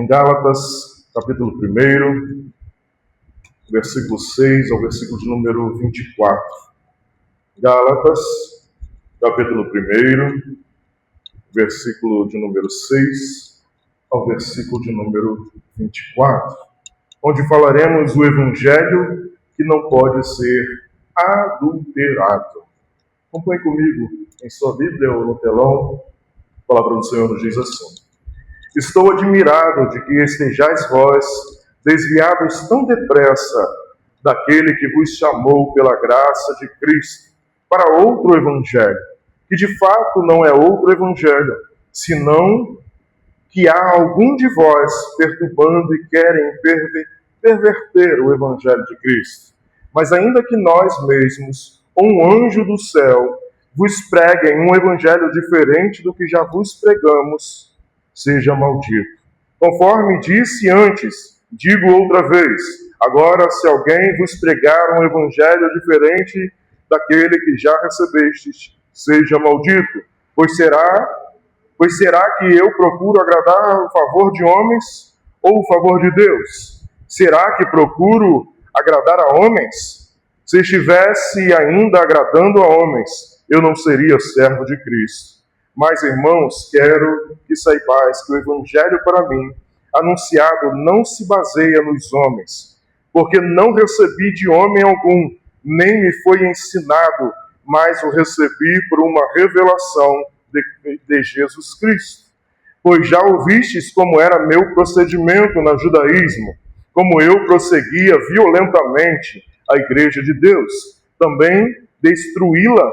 em Gálatas, capítulo 1, versículo 6 ao versículo de número 24. Gálatas, capítulo 1, versículo de número 6 ao versículo de número 24, onde falaremos o evangelho que não pode ser adulterado. Acompanhe comigo em sua Bíblia ou no telão. A palavra do Senhor nos diz assim: Estou admirado de que estejais vós desviados tão depressa daquele que vos chamou pela graça de Cristo para outro evangelho, que de fato não é outro evangelho, senão que há algum de vós perturbando e querem perverter o evangelho de Cristo. Mas ainda que nós mesmos, ou um anjo do céu, vos preguem um evangelho diferente do que já vos pregamos, seja maldito. Conforme disse antes, digo outra vez, agora se alguém vos pregar um evangelho diferente daquele que já recebestes, seja maldito. Pois será que eu procuro agradar o favor de homens ou o favor de Deus? Será que procuro agradar a homens? Se estivesse ainda agradando a homens, eu não seria servo de Cristo. Mas, irmãos, quero que saibais que o evangelho para mim, anunciado, não se baseia nos homens, porque não recebi de homem algum, nem me foi ensinado, mas o recebi por uma revelação de Jesus Cristo. Pois já ouvistes como era meu procedimento no judaísmo, como eu prosseguia violentamente a igreja de Deus, também destruí-la,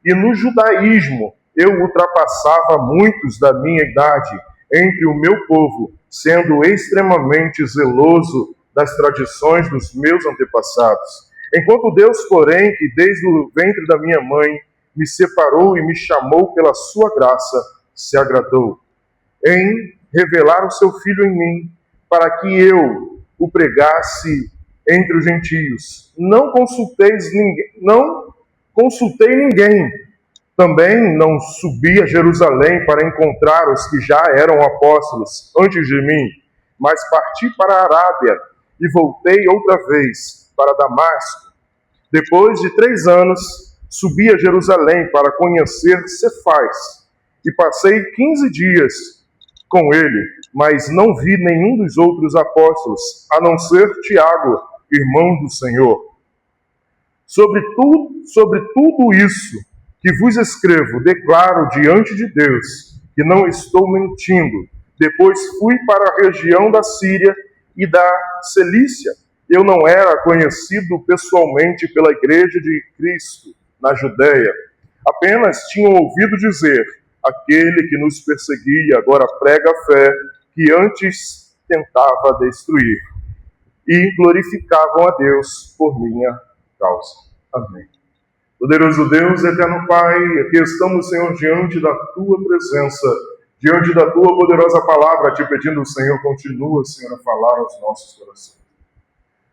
e no judaísmo eu ultrapassava muitos da minha idade entre o meu povo, sendo extremamente zeloso das tradições dos meus antepassados. Enquanto Deus, porém, que desde o ventre da minha mãe me separou e me chamou pela sua graça, se agradou em revelar o seu Filho em mim, para que eu o pregasse entre os gentios. Não consultei ninguém. Também não subi a Jerusalém para encontrar os que já eram apóstolos antes de mim, mas parti para a Arábia e voltei outra vez para Damasco. Depois de 3 anos, subi a Jerusalém para conhecer Cefas e passei 15 dias com ele, mas não vi nenhum dos outros apóstolos, a não ser Tiago, irmão do Senhor. Sobre tudo isso que vos escrevo, declaro diante de Deus que não estou mentindo. Depois fui para a região da Síria e da Cilícia. Eu não era conhecido pessoalmente pela igreja de Cristo na Judéia. Apenas tinham ouvido dizer, aquele que nos perseguia agora prega a fé que antes tentava destruir. E glorificavam a Deus por minha causa. Amém. Poderoso Deus, eterno Pai, aqui estamos, Senhor, diante da Tua presença, diante da Tua poderosa palavra, te pedindo, Senhor, continua, Senhor, a falar aos nossos corações.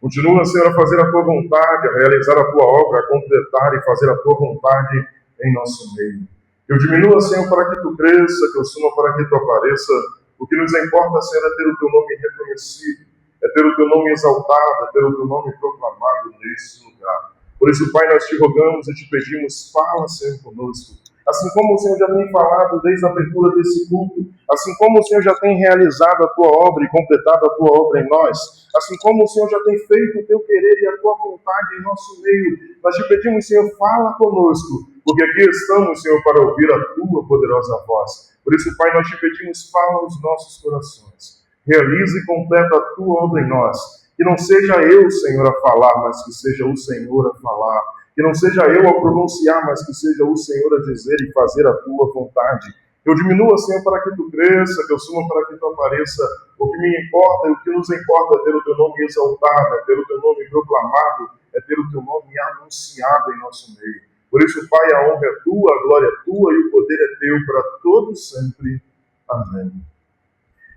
Continua, Senhor, a fazer a Tua vontade, a realizar a Tua obra, a completar e fazer a Tua vontade em nosso meio. Eu diminua, Senhor, para que Tu cresça, que eu suma para que Tu apareça. O que nos importa, Senhor, é ter o Teu nome reconhecido, é ter o Teu nome exaltado, é ter o Teu nome proclamado nesse lugar. Por isso, Pai, nós te rogamos e te pedimos, fala, Senhor, conosco. Assim como o Senhor já tem falado desde a abertura desse culto, assim como o Senhor já tem realizado a Tua obra e completado a Tua obra em nós, assim como o Senhor já tem feito o Teu querer e a Tua vontade em nosso meio, nós te pedimos, Senhor, fala conosco, porque aqui estamos, Senhor, para ouvir a Tua poderosa voz. Por isso, Pai, nós te pedimos, fala aos nossos corações, realiza e completa a Tua obra em nós. Que não seja eu, Senhor, a falar, mas que seja o Senhor a falar. Que não seja eu a pronunciar, mas que seja o Senhor a dizer e fazer a Tua vontade. Eu diminua, Senhor, para que Tu cresça, que eu suma para que Tu apareça. O que me importa e o que nos importa é ter o Teu nome exaltado, é ter o Teu nome proclamado, é ter o Teu nome anunciado em nosso meio. Por isso, Pai, a honra é Tua, a glória é Tua e o poder é Teu para todos sempre. Amém.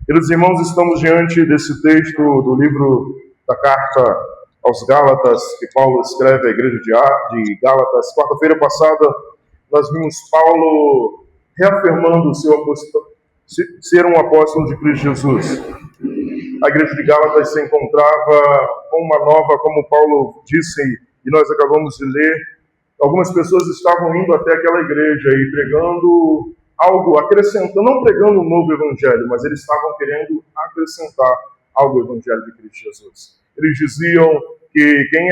Queridos irmãos, estamos diante desse texto do livro da carta aos Gálatas, que Paulo escreve à igreja de Gálatas. Quarta-feira passada, nós vimos Paulo reafirmando ser um apóstolo de Cristo Jesus. A igreja de Gálatas se encontrava com uma nova, como Paulo disse, e nós acabamos de ler, algumas pessoas estavam indo até aquela igreja e pregando algo, acrescentando, não pregando um novo evangelho, mas eles estavam querendo acrescentar algo ao evangelho de Cristo Jesus. Eles diziam que quem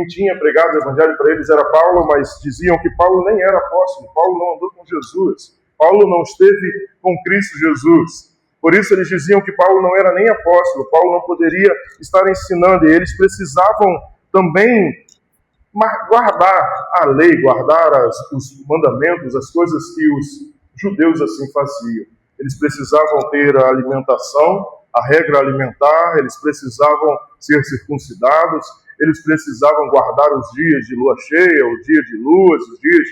tinha pregado o evangelho para eles era Paulo, mas diziam que Paulo nem era apóstolo, Paulo não andou com Jesus, Paulo não esteve com Cristo Jesus. Por isso eles diziam que Paulo não era nem apóstolo, Paulo não poderia estar ensinando, e eles precisavam também guardar a lei, guardar os mandamentos, as coisas que os judeus assim faziam. Eles precisavam ter a alimentação, a regra alimentar, eles precisavam ser circuncidados, eles precisavam guardar os dias de lua cheia, o dia de luas, os dias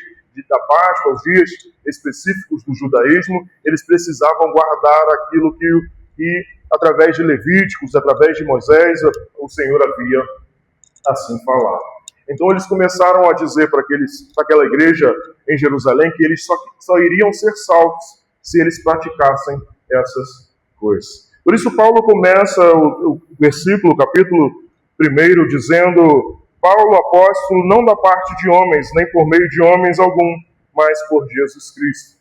da Páscoa, os dias específicos do judaísmo. Eles precisavam guardar aquilo que através de Levíticos, através de Moisés, o Senhor havia assim falado. Então eles começaram a dizer para aquela igreja em Jerusalém que eles só iriam ser salvos se eles praticassem essas coisas. Por isso Paulo começa o versículo, capítulo 1, dizendo: Paulo, apóstolo, não da parte de homens, nem por meio de homens algum, mas por Jesus Cristo.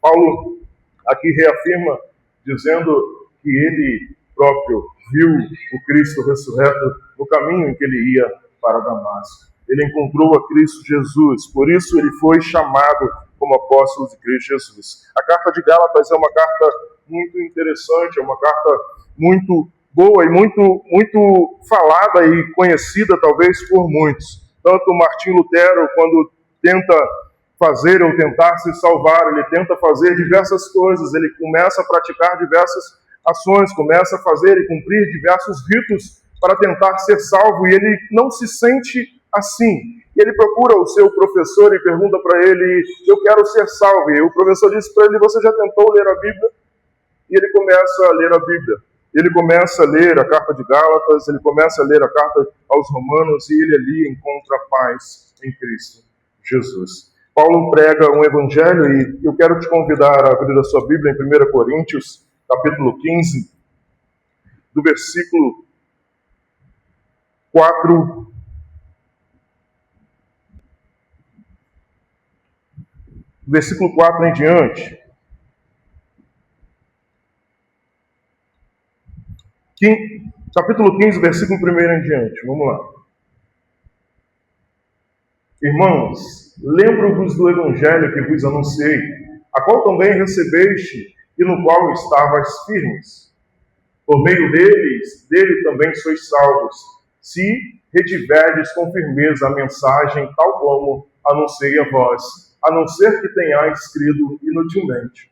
Paulo aqui reafirma, dizendo que ele próprio viu o Cristo ressurreto no caminho em que ele ia para Damasco. Ele encontrou a Cristo Jesus, por isso ele foi chamado como apóstolo de Cristo Jesus. A carta de Gálatas é uma carta muito interessante, é uma carta muito boa e muito falada e conhecida talvez por muitos. Tanto Martim Lutero, quando tenta fazer ou tentar se salvar, ele tenta fazer diversas coisas, ele começa a praticar diversas ações, começa a fazer e cumprir diversos ritos para tentar ser salvo, e ele não se sente assim. Ele procura o seu professor e pergunta para ele: eu quero ser salvo. E o professor diz para ele: você já tentou ler a Bíblia? E ele começa a ler a Bíblia. Ele começa a ler a carta de Gálatas, ele começa a ler a carta aos Romanos, e ele ali encontra paz em Cristo Jesus. Paulo prega um evangelho, e eu quero te convidar a abrir a sua Bíblia em 1 Coríntios, capítulo 15, do versículo 4 em diante. Capítulo 15, versículo 1 em diante. Vamos lá. Irmãos, lembro-vos do evangelho que vos anunciei, a qual também recebeste e no qual estavais firmes. Por meio dele também sois salvos, se retiverdes com firmeza a mensagem tal como anunciei a vós, a não ser que tenhais crido inutilmente.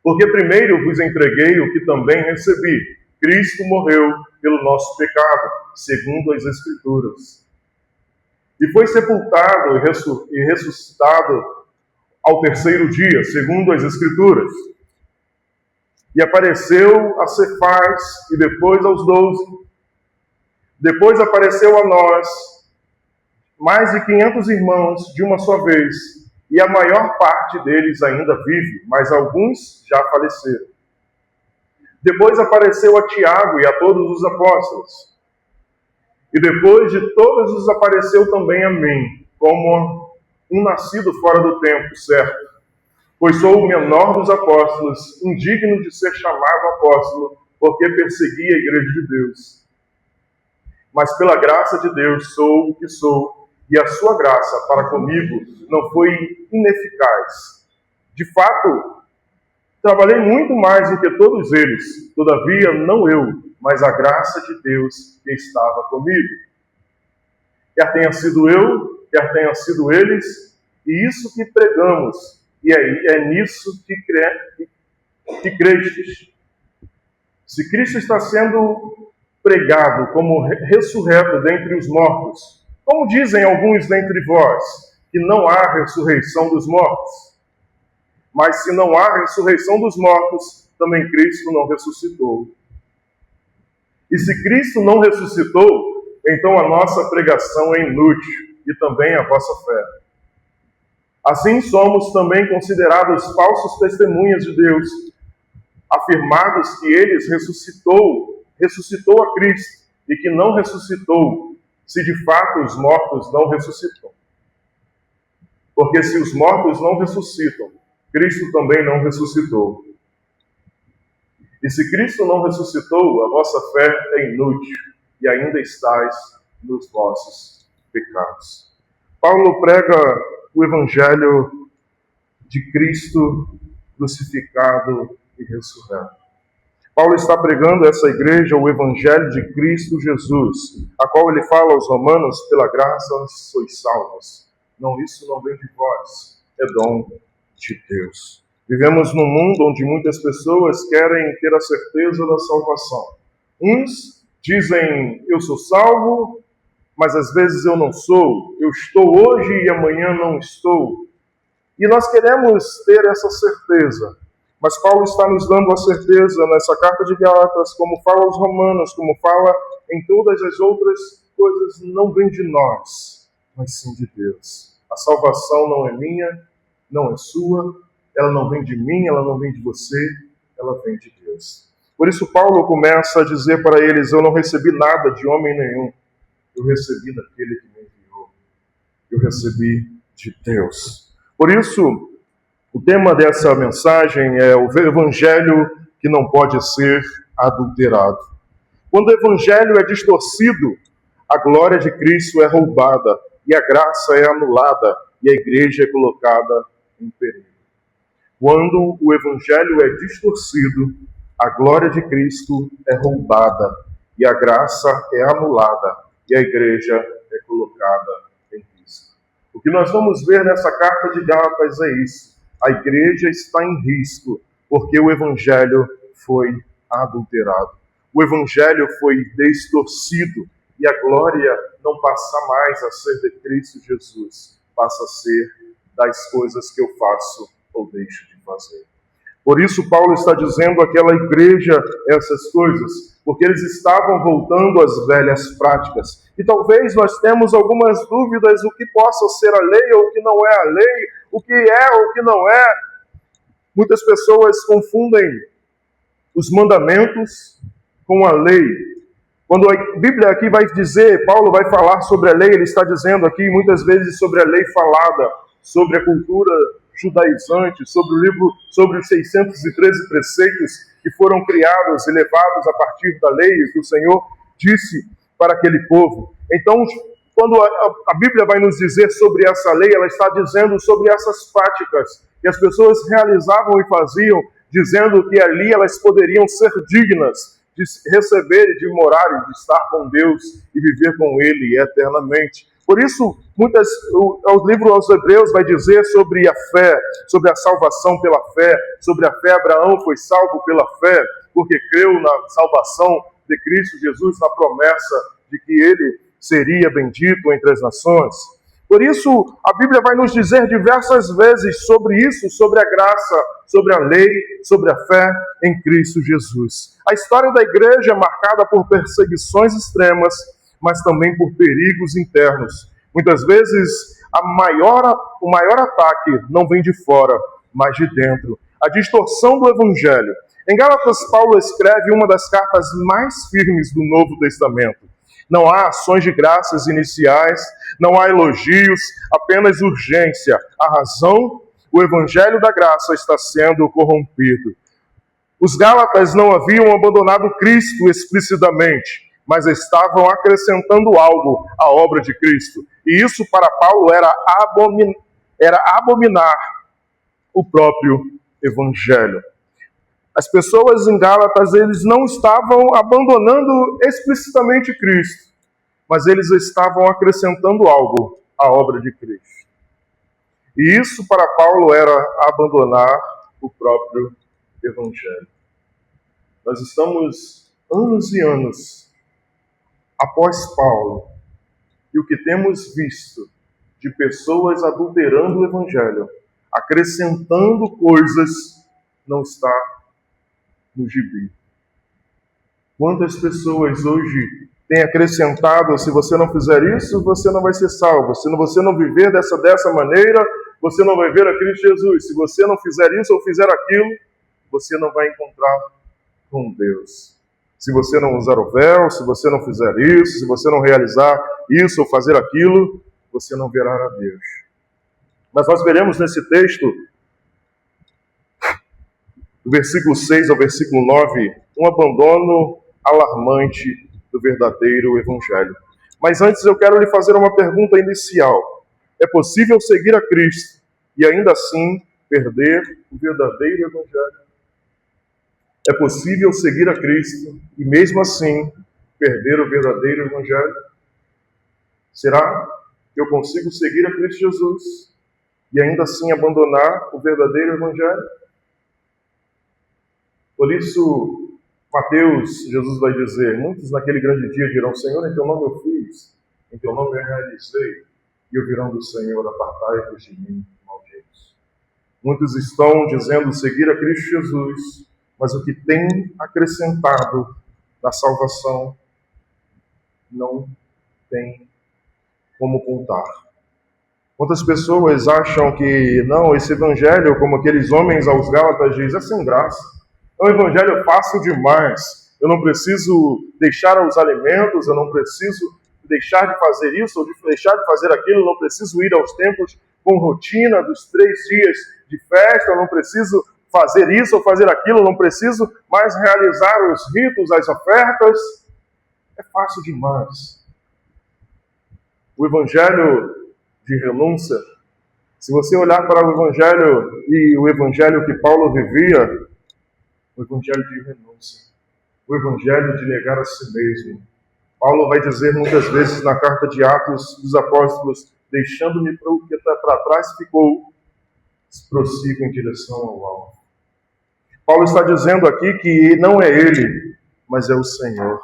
Porque primeiro vos entreguei o que também recebi: Cristo morreu pelo nosso pecado, segundo as Escrituras. E foi sepultado e ressuscitado ao terceiro dia, segundo as Escrituras. E apareceu a Cefás e depois aos 12. Depois apareceu a nós, mais de 500 irmãos de uma só vez, e a maior parte deles ainda vive, mas alguns já faleceram. Depois apareceu a Tiago e a todos os apóstolos. E depois de todos os apareceu também a mim, como um nascido fora do tempo, certo? Pois sou o menor dos apóstolos, indigno de ser chamado apóstolo, porque persegui a igreja de Deus. Mas pela graça de Deus sou o que sou, e a sua graça para comigo não foi ineficaz. De fato, trabalhei muito mais do que todos eles, todavia não eu, mas a graça de Deus que estava comigo. Quer tenha sido eu, quer tenha sido eles, e isso que pregamos, e é nisso que crestes. Se Cristo está sendo pregado como ressurreto dentre os mortos, como dizem alguns dentre vós, que não há ressurreição dos mortos. Mas se não há ressurreição dos mortos, também Cristo não ressuscitou. E se Cristo não ressuscitou, então a nossa pregação é inútil, e também a vossa fé. Assim somos também considerados falsos testemunhas de Deus, afirmados que ele ressuscitou a Cristo, e que não ressuscitou, se de fato os mortos não ressuscitam. Porque se os mortos não ressuscitam, Cristo também não ressuscitou. E se Cristo não ressuscitou, a vossa fé é inútil, e ainda estáis nos vossos pecados. Paulo prega o Evangelho de Cristo crucificado e ressurreto. Paulo está pregando a essa igreja o Evangelho de Cristo Jesus, a qual ele fala aos romanos: pela graça sois salvos. Não, isso não vem de vós, é dom de Deus. Vivemos num mundo onde muitas pessoas querem ter a certeza da salvação. Uns dizem: eu sou salvo, mas às vezes eu não sou. Eu estou hoje e amanhã não estou. E nós queremos ter essa certeza. Mas Paulo está nos dando a certeza nessa carta de Gálatas, como fala aos romanos, como fala em todas as outras coisas, não vem de nós, mas sim de Deus. A salvação não é minha, não é sua, ela não vem de mim, ela não vem de você, ela vem de Deus. Por isso Paulo começa a dizer para eles: eu não recebi nada de homem nenhum, eu recebi daquele que me enviou, eu recebi de Deus. Por isso, o tema dessa mensagem é o Evangelho que não pode ser adulterado. Quando o Evangelho é distorcido, a glória de Cristo é roubada, e a graça é anulada, e a igreja é colocada em perigo. Quando o Evangelho é distorcido, a glória de Cristo é roubada, e a graça é anulada, e a igreja é colocada em risco. O que nós vamos ver nessa carta de Gálatas é isso. A igreja está em risco, porque o Evangelho foi adulterado. O Evangelho foi distorcido, e a glória não passa mais a ser de Cristo Jesus, passa a ser das coisas que eu faço ou deixo de fazer. Por isso Paulo está dizendo àquela igreja essas coisas, porque eles estavam voltando às velhas práticas. E talvez nós temos algumas dúvidas o que possa ser a lei ou o que não é a lei, o que é ou o que não é. Muitas pessoas confundem os mandamentos com a lei. Quando a Bíblia aqui vai dizer, Paulo vai falar sobre a lei, ele está dizendo aqui muitas vezes sobre a lei falada, sobre a cultura judaizante, sobre os 613 preceitos que foram criados e levados a partir da lei que o Senhor disse para aquele povo. Então, quando a Bíblia vai nos dizer sobre essa lei, ela está dizendo sobre essas práticas que as pessoas realizavam e faziam, dizendo que ali elas poderiam ser dignas de receber e de morar e de estar com Deus e viver com Ele eternamente. Por isso, o livro aos Hebreus vai dizer sobre a fé, sobre a salvação pela fé, sobre a fé. Abraão foi salvo pela fé, porque creu na salvação de Cristo Jesus, na promessa de que ele seria bendito entre as nações. Por isso, a Bíblia vai nos dizer diversas vezes sobre isso, sobre a graça, sobre a lei, sobre a fé em Cristo Jesus. A história da igreja é marcada por perseguições extremas, mas também por perigos internos. Muitas vezes, o maior ataque não vem de fora, mas de dentro. A distorção do Evangelho. Em Gálatas, Paulo escreve uma das cartas mais firmes do Novo Testamento. Não há ações de graças iniciais, não há elogios, apenas urgência. A razão, o Evangelho da graça está sendo corrompido. Os Gálatas não haviam abandonado Cristo explicitamente, mas estavam acrescentando algo à obra de Cristo. E isso para Paulo era abominar o próprio Evangelho. As pessoas em Gálatas, eles não estavam abandonando explicitamente Cristo, mas eles estavam acrescentando algo à obra de Cristo. E isso para Paulo era abandonar o próprio Evangelho. Nós estamos anos e anos após Paulo, e o que temos visto de pessoas adulterando o Evangelho, acrescentando coisas, não está no gibi. Quantas pessoas hoje têm acrescentado: se você não fizer isso, você não vai ser salvo. Se você não viver dessa maneira, você não vai ver a Cristo Jesus. Se você não fizer isso ou fizer aquilo, você não vai encontrar com Deus. Se você não usar o véu, se você não fizer isso, se você não realizar isso ou fazer aquilo, você não verá a Deus. Mas nós veremos nesse texto, do versículo 6 ao versículo 9, um abandono alarmante do verdadeiro Evangelho. Mas antes eu quero lhe fazer uma pergunta inicial. É possível seguir a Cristo e ainda assim perder o verdadeiro Evangelho? É possível seguir a Cristo e mesmo assim perder o verdadeiro Evangelho? Será que eu consigo seguir a Cristo Jesus e ainda assim abandonar o verdadeiro Evangelho? Por isso, Mateus, Jesus vai dizer, muitos naquele grande dia dirão, Senhor, em teu nome eu fiz, em teu nome eu realizei, e ouvirão do Senhor, apartai-vos de mim, malditos. Muitos estão dizendo seguir a Cristo Jesus, mas o que tem acrescentado na salvação não tem como contar. Quantas pessoas acham que, não, esse evangelho, como aqueles homens aos Gálatas diz, é sem graça. É um evangelho fácil demais. Eu não preciso deixar os alimentos, eu não preciso deixar de fazer isso ou de deixar de fazer aquilo, eu não preciso ir aos templos com rotina dos 3 dias de festa, eu não preciso fazer isso ou fazer aquilo, eu não preciso mais realizar os ritos, as ofertas. É fácil demais. O evangelho de renúncia, se você olhar para o evangelho e o evangelho que Paulo vivia, o evangelho de renúncia, o evangelho de negar a si mesmo. Paulo vai dizer muitas vezes na carta de Atos dos Apóstolos, deixando-me para o que para trás ficou, prossigo em direção ao alvo. Paulo está dizendo aqui que não é ele, mas é o Senhor.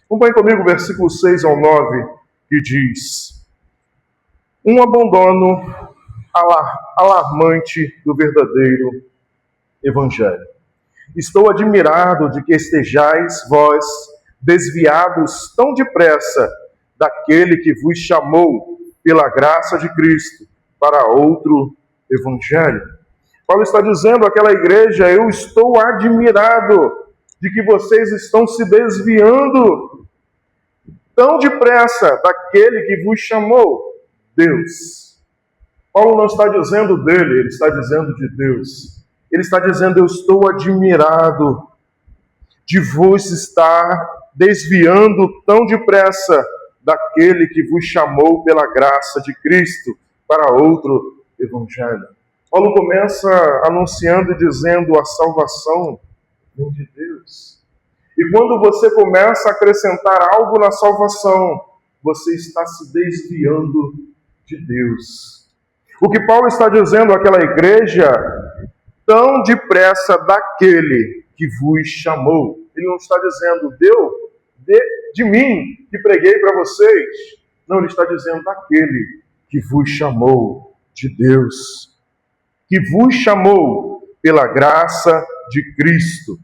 Acompanhe comigo o versículo 6 ao 9, que diz, um abandono alarmante do verdadeiro evangelho. Estou admirado de que estejais vós desviados tão depressa daquele que vos chamou pela graça de Cristo para outro evangelho. Paulo está dizendo àquela igreja, eu estou admirado de que vocês estão se desviando tão depressa daquele que vos chamou, Deus. Paulo não está dizendo dele, ele está dizendo de Deus. Ele está dizendo, eu estou admirado de vos estar desviando tão depressa daquele que vos chamou pela graça de Cristo para outro evangelho. Paulo começa anunciando e dizendo, a salvação vem de Deus. E quando você começa a acrescentar algo na salvação, você está se desviando de Deus. O que Paulo está dizendo àquela igreja, tão depressa daquele que vos chamou. Ele não está dizendo, de mim que preguei para vocês. Não, ele está dizendo daquele que vos chamou, de Deus. Que vos chamou pela graça de Cristo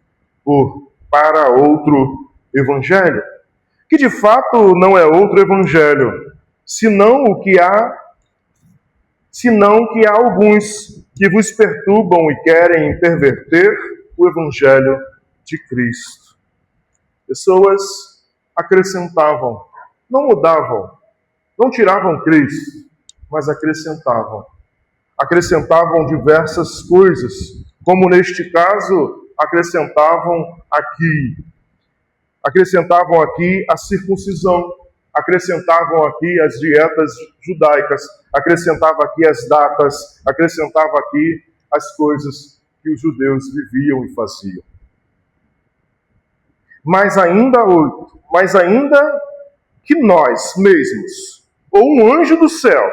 para outro evangelho. Que de fato não é outro evangelho, senão que há alguns que vos perturbam e querem perverter o evangelho de Cristo. Pessoas acrescentavam, não mudavam, não tiravam Cristo, mas acrescentavam. Acrescentavam diversas coisas, como neste caso acrescentavam aqui a circuncisão, acrescentavam aqui as dietas judaicas, acrescentava aqui as datas, acrescentava aqui as coisas que os judeus viviam e faziam. Mas ainda que nós mesmos, ou um anjo do céu,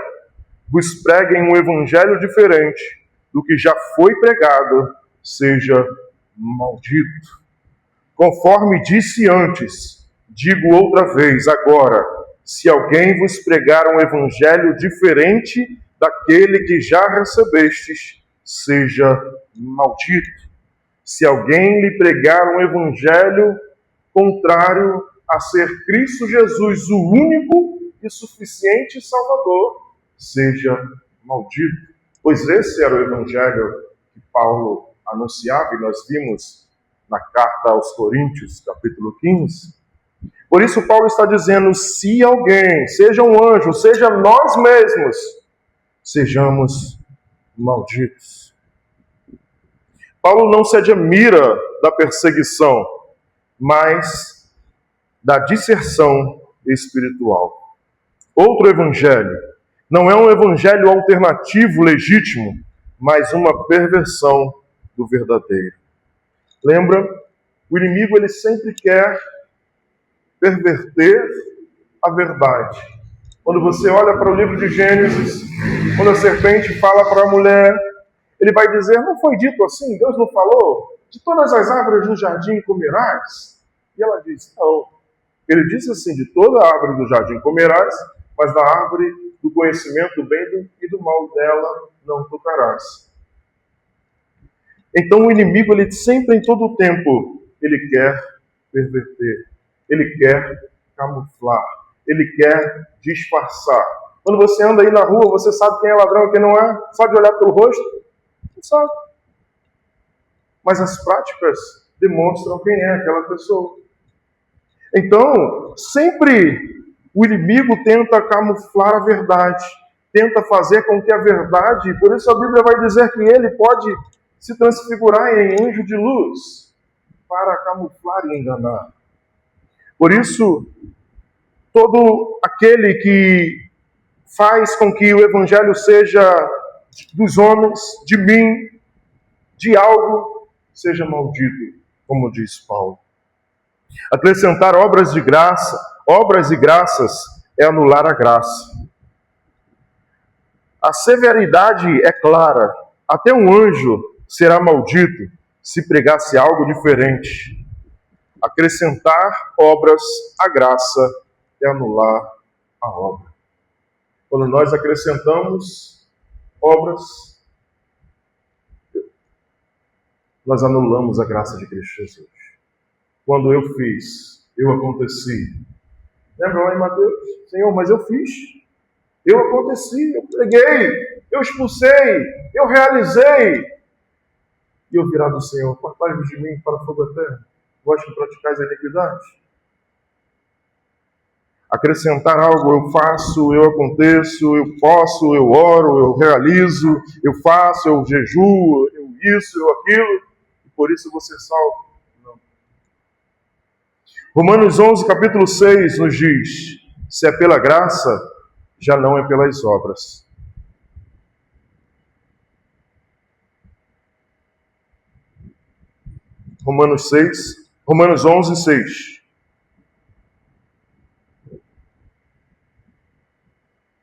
vos preguem um evangelho diferente do que já foi pregado, seja maldito. Conforme disse antes, digo outra vez agora, se alguém vos pregar um evangelho diferente daquele que já recebestes, seja maldito. Se alguém lhe pregar um evangelho contrário a ser Cristo Jesus o único e suficiente Salvador, seja maldito. Pois esse era o evangelho que Paulo anunciava, e nós vimos na carta aos Coríntios, capítulo 15. Por isso Paulo está dizendo, se alguém, seja um anjo, seja nós mesmos, sejamos malditos. Paulo não se admira da perseguição, mas da disserção espiritual. Outro evangelho não é um evangelho alternativo legítimo, mas uma perversão do verdadeiro. Lembra? O inimigo ele sempre quer perverter a verdade. Quando você olha para o livro de Gênesis, quando a serpente fala para a mulher, ele vai dizer, não foi dito assim? Deus não falou? De todas as árvores do jardim comerás? E ela diz, não. Ele disse assim, de toda árvore do jardim comerás, mas da árvore do conhecimento do bem e do mal dela não tocarás. Então o inimigo, ele sempre, em todo o tempo, ele quer perverter, ele quer camuflar, ele quer disfarçar. Quando você anda aí na rua, você sabe quem é ladrão e quem não é? Sabe olhar pelo rosto? Não sabe. Mas as práticas demonstram quem é aquela pessoa. Então, sempre o inimigo tenta camuflar a verdade, tenta fazer com que a verdade, por isso a Bíblia vai dizer que ele pode se transfigurar em anjo de luz, para camuflar e enganar. Por isso, todo aquele que faz com que o evangelho seja dos homens, de mim, de algo, seja maldito, como diz Paulo. Acrescentar obras e graças é anular a graça. A severidade é clara. Até um anjo será maldito se pregasse algo diferente. Acrescentar obras à graça é anular a obra. Quando nós acrescentamos obras, nós anulamos a graça de Cristo Jesus. Quando eu fiz, eu aconteci. Lembra lá em Mateus? Senhor, mas eu fiz. Eu aconteci, eu preguei, eu expulsei, eu realizei. E eu virar do Senhor, apartai-vos de mim para o fogo eterno. Gosto de praticar a iniquidade. Acrescentar algo, eu faço, eu aconteço, eu posso, eu oro, eu realizo, eu faço, eu jejuo, eu isso, eu aquilo, e por isso você salvo. Não. Romanos 11, capítulo 6, nos diz, se é pela graça, já não é pelas obras. Romanos 11, 6.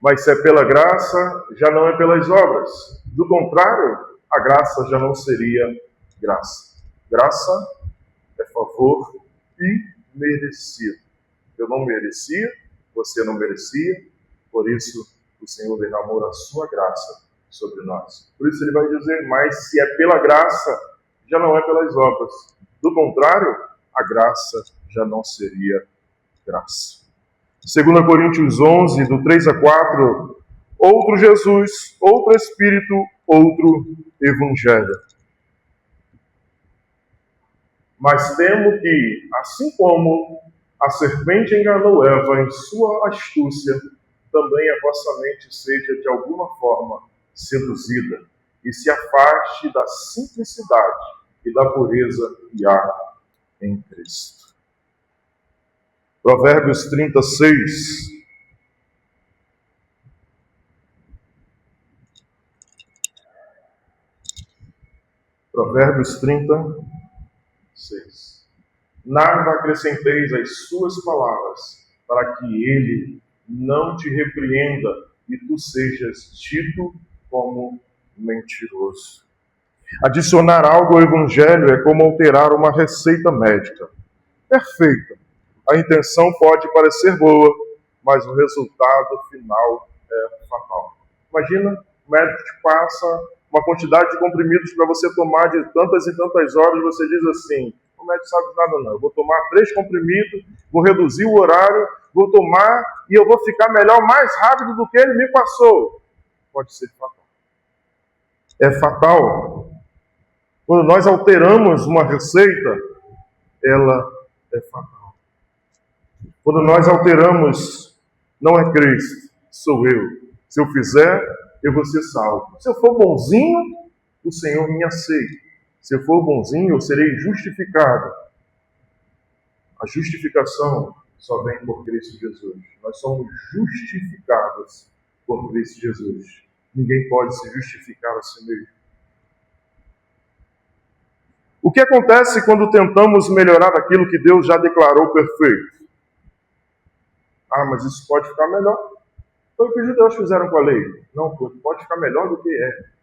Mas se é pela graça, já não é pelas obras. Do contrário, a graça já não seria graça. Graça é favor imerecido. Eu não merecia, você não merecia, por isso o Senhor derramou a sua graça sobre nós. Por isso ele vai dizer, mas se é pela graça, já não é pelas obras. Do contrário, a graça já não seria graça. 2 Coríntios 11, do 3 a 4, outro Jesus, outro Espírito, outro Evangelho. Mas temo que, assim como a serpente enganou Eva em sua astúcia, também a vossa mente seja de alguma forma seduzida e se afaste da simplicidade e da pureza que há em Cristo. Provérbios 36. Provérbios 36. Nada acrescenteis às suas palavras, para que ele não te repreenda e tu sejas dito como mentiroso. Adicionar algo ao Evangelho é como alterar uma receita médica. Perfeita. A intenção pode parecer boa, mas o resultado final é fatal. Imagina, o médico te passa uma quantidade de comprimidos para você tomar de tantas e tantas horas, você diz assim, o médico sabe nada não, eu vou tomar 3 comprimidos, vou reduzir o horário, vou tomar e eu vou ficar melhor mais rápido do que ele me passou. Pode ser fatal. é fatal. Quando nós alteramos uma receita, ela é fatal. Quando nós alteramos, não é Cristo, sou eu. Se eu fizer, eu vou ser salvo. Se eu for bonzinho, o Senhor me aceita. Se eu for bonzinho, eu serei justificado. A justificação só vem por Cristo Jesus. Nós somos justificados por Cristo Jesus. Ninguém pode se justificar a si mesmo. O que acontece quando tentamos melhorar aquilo que Deus já declarou perfeito? Ah, mas isso pode ficar melhor. Foi o que os judeus fizeram com a lei. Não, pode ficar melhor do que é.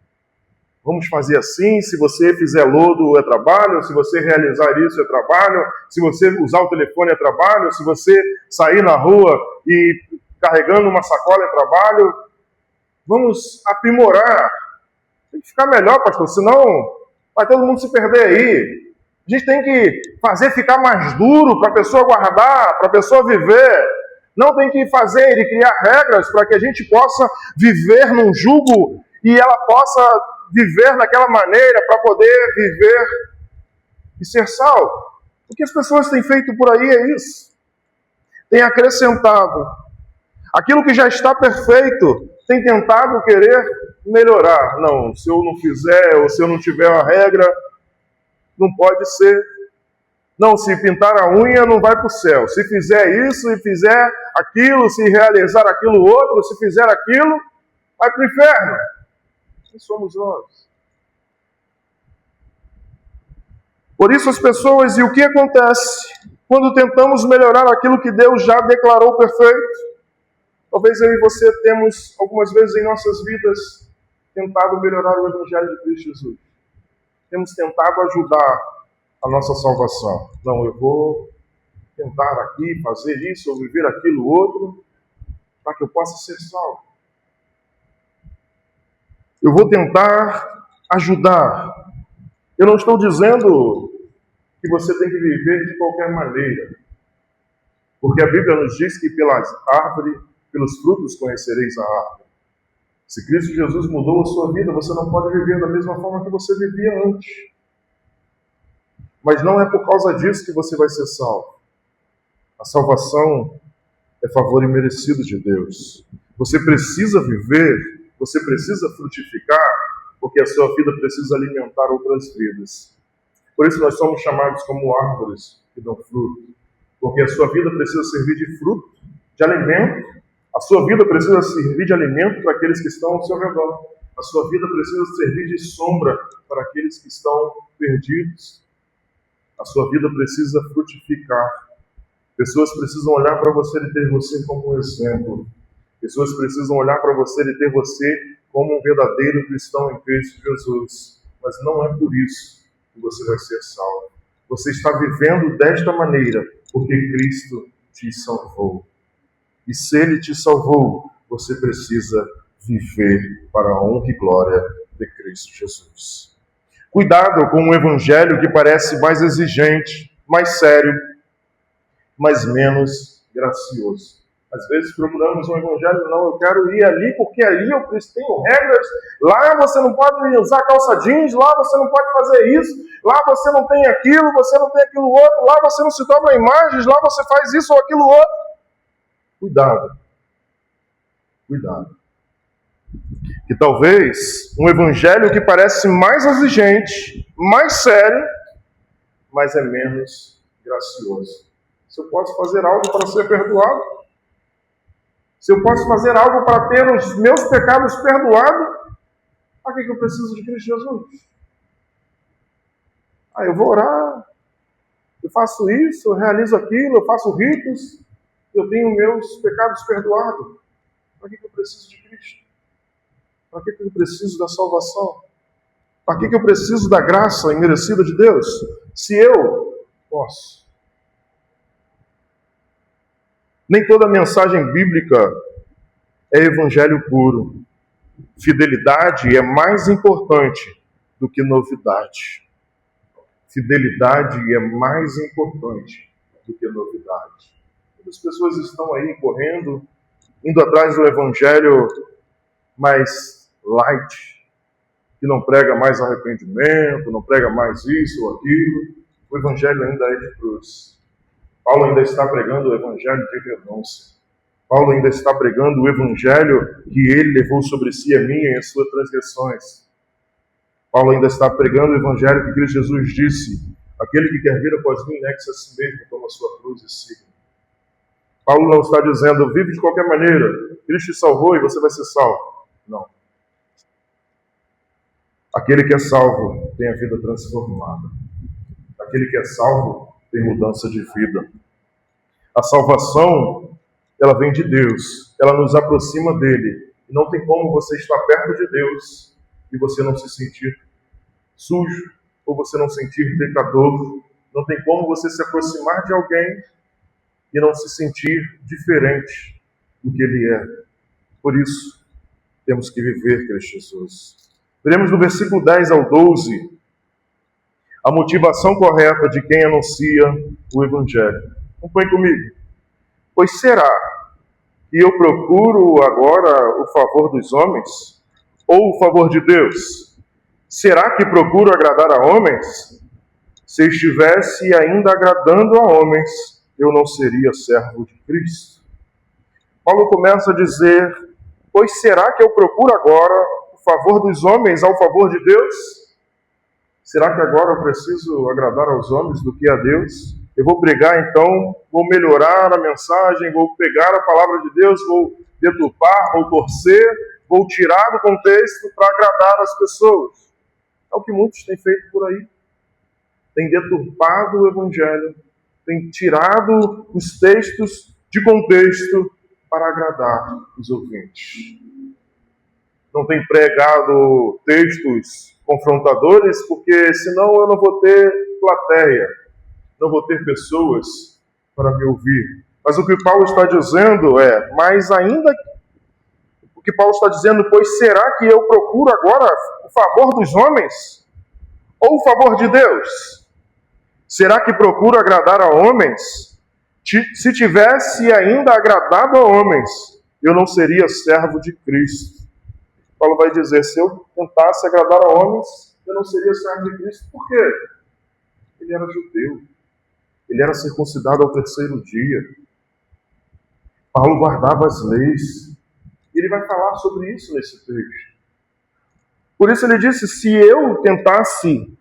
Vamos fazer assim, se você fizer lodo é trabalho, se você realizar isso é trabalho, se você usar o telefone é trabalho, se você sair na rua e carregando uma sacola é trabalho. Vamos aprimorar. Tem que ficar melhor, pastor, senão vai todo mundo se perder aí. A gente tem que fazer ficar mais duro para a pessoa guardar, para a pessoa viver. Não tem que fazer e criar regras para que a gente possa viver num jugo e ela possa viver daquela maneira para poder viver e ser salvo. O que as pessoas têm feito por aí é isso. Tem acrescentado. Aquilo que já está perfeito, tem tentado querer melhorar. Não, se eu não fizer ou se eu não tiver uma regra, não pode ser. Não, se pintar a unha não vai para o céu. Se fizer isso e fizer aquilo, se realizar aquilo outro, se fizer aquilo, vai para o inferno. Quem somos nós? Por isso as pessoas, e o que acontece quando tentamos melhorar aquilo que Deus já declarou perfeito? Talvez eu e você temos, algumas vezes em nossas vidas, tentado melhorar o Evangelho de Cristo Jesus. Temos tentado ajudar a nossa salvação. Não, eu vou tentar aqui fazer isso ou viver aquilo outro para que eu possa ser salvo. Eu vou tentar ajudar. Eu não estou dizendo que você tem que viver de qualquer maneira, porque a Bíblia nos diz que pelas árvores, pelos frutos conhecereis a árvore. Se Cristo Jesus mudou a sua vida, você não pode viver da mesma forma que você vivia antes. Mas não é por causa disso que você vai ser salvo. A salvação é favor imerecido de Deus. Você precisa viver, você precisa frutificar, porque a sua vida precisa alimentar outras vidas. Por isso nós somos chamados como árvores que dão fruto. Porque a sua vida precisa servir de fruto, de alimento. A sua vida precisa servir de alimento para aqueles que estão ao seu redor. A sua vida precisa servir de sombra para aqueles que estão perdidos. A sua vida precisa frutificar. Pessoas precisam olhar para você e ter você como um exemplo. Pessoas precisam olhar para você e ter você como um verdadeiro cristão em Cristo Jesus. Mas não é por isso que você vai ser salvo. Você está vivendo desta maneira porque Cristo te salvou. E se Ele te salvou, você precisa viver para a honra e glória de Cristo Jesus. Cuidado com um evangelho que parece mais exigente, mais sério, mas menos gracioso. Às vezes procuramos um evangelho, não, eu quero ir ali porque ali eu tenho regras, lá você não pode usar calça jeans, lá você não pode fazer isso, lá você não tem aquilo, você não tem aquilo outro, lá você não se dobra imagens, lá você faz isso ou aquilo outro. Cuidado. Cuidado. Que talvez um evangelho que parece mais exigente, mais sério, mas é menos gracioso. Se eu posso fazer algo para ser perdoado, se eu posso fazer algo para ter os meus pecados perdoados, para que eu preciso de Cristo Jesus? Eu vou orar, eu faço isso, eu realizo aquilo, eu faço ritos, eu tenho meus pecados perdoados. Para que eu preciso de Cristo? Para que eu preciso da salvação? Para que eu preciso da graça imerecida de Deus? Se eu posso. Nem toda mensagem bíblica é evangelho puro. Fidelidade é mais importante do que novidade. Fidelidade é mais importante do que novidade. Muitas pessoas estão aí correndo, indo atrás do evangelho mais light, que não prega mais arrependimento, não prega mais isso ou aquilo. O evangelho ainda é de cruz. Paulo ainda está pregando o evangelho de renúncia. Paulo ainda está pregando o evangelho que ele levou sobre si a minha e as suas transgressões. Paulo ainda está pregando o evangelho que Cristo Jesus disse: aquele que quer vir após mim, negue-se a si mesmo, toma a sua cruz e siga. Paulo não está dizendo, vive de qualquer maneira, Cristo te salvou e você vai ser salvo. Não. Aquele que é salvo tem a vida transformada. Aquele que é salvo tem mudança de vida. A salvação, ela vem de Deus. Ela nos aproxima dele. E não tem como você estar perto de Deus e você não se sentir sujo ou você não sentir pecador. Não tem como você se aproximar de alguém e não se sentir diferente do que ele é. Por isso, temos que viver Cristo Jesus. Veremos no versículo 10 ao 12 a motivação correta de quem anuncia o Evangelho. Acompanhe comigo. Pois será que eu procuro agora o favor dos homens ou o favor de Deus? Será que procuro agradar a homens? Se estivesse ainda agradando a homens, eu não seria servo de Cristo. Paulo começa a dizer, pois será que eu procuro agora o favor dos homens ao favor de Deus? Será que agora eu preciso agradar aos homens do que a Deus? Eu vou pregar então, vou melhorar a mensagem, vou pegar a palavra de Deus, vou deturpar, vou torcer, vou tirar do contexto para agradar as pessoas. É o que muitos têm feito por aí. Tem deturpado o Evangelho, tem tirado os textos de contexto para agradar os ouvintes. Não tem pregado textos confrontadores, porque senão eu não vou ter plateia, não vou ter pessoas para me ouvir. Mas o que Paulo está dizendo é, mas ainda o que Paulo está dizendo, pois será que eu procuro agora o favor dos homens ou o favor de Deus? Será que procuro agradar a homens? Se tivesse ainda agradado a homens, eu não seria servo de Cristo. Paulo vai dizer, se eu tentasse agradar a homens, eu não seria servo de Cristo. Por quê? Ele era judeu. Ele era circuncidado ao 3º dia. Paulo guardava as leis. Ele vai falar sobre isso nesse texto. Por isso ele disse, se eu tentasse